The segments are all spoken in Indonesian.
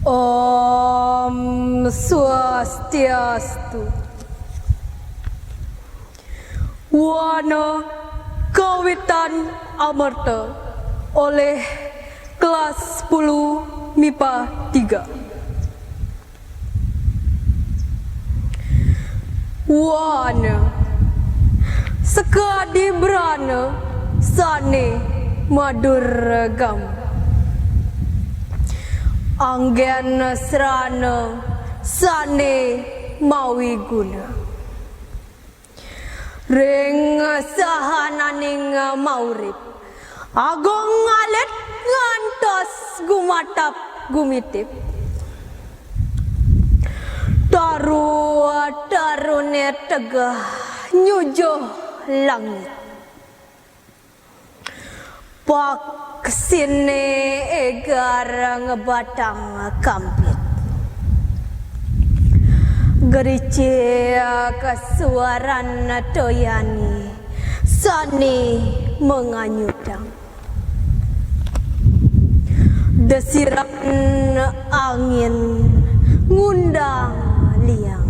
Om Swastiastu. Wana Kawitan Amarta oleh kelas 10 MIPA 3. Wana sekadi berana sane maduragam, anggen serana sane mawi guna, ring sahananing maurip agong ngalet ngantos gumatap gumitip, tarune tegah nyujuh langit, pak sine egar ngebatang kampit, gerice kasuaran toyani sani menganyutang, desiran angin ngundang liang,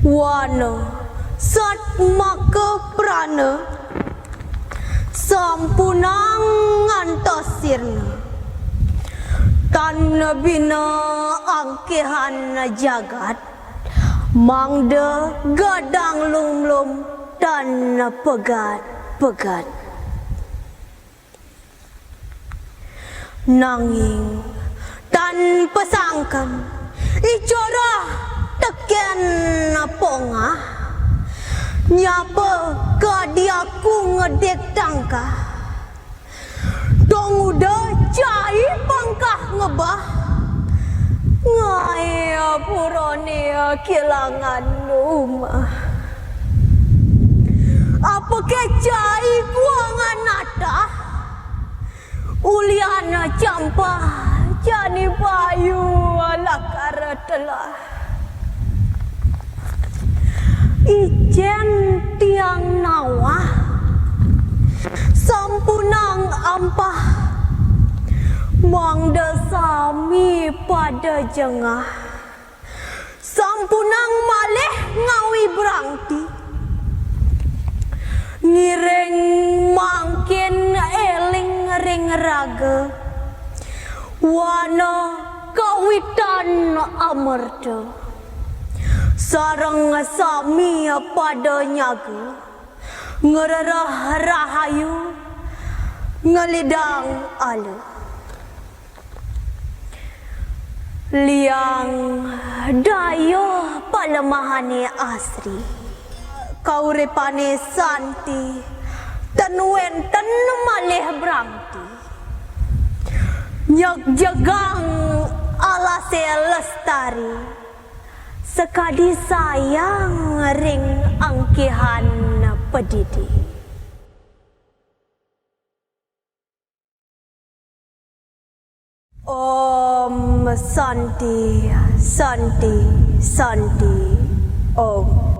wana sat maka prana sampunang ngantosirna, tan bina angkehan jagat, mangda gadang lumlum dan pegat-pegat, nanging tan pesangkan icara teken pongah, nyapa kadiaku ngedek tangka, dong udah cai pangkah ngebah, ngaya purone kelangan rumah, apa kecai kuangan nata, uliana campa jani payu lakar telah, ijen tiang nawah sampunang ampah, mangda sami pada jengah, sampunang maleh ngawi berangti, ngireng mangkin eling ring raga, wana kawitan amarta, sareng sami pada nyaga, ngererah rahayu ngelidang alu, liang dayo palemahane asri, kauripane santi tenwenten malih berangti, nyak jagang alase lestari, sekadi sayang ring angkihan pedidi. Om Santi, Santi, Santi, Om.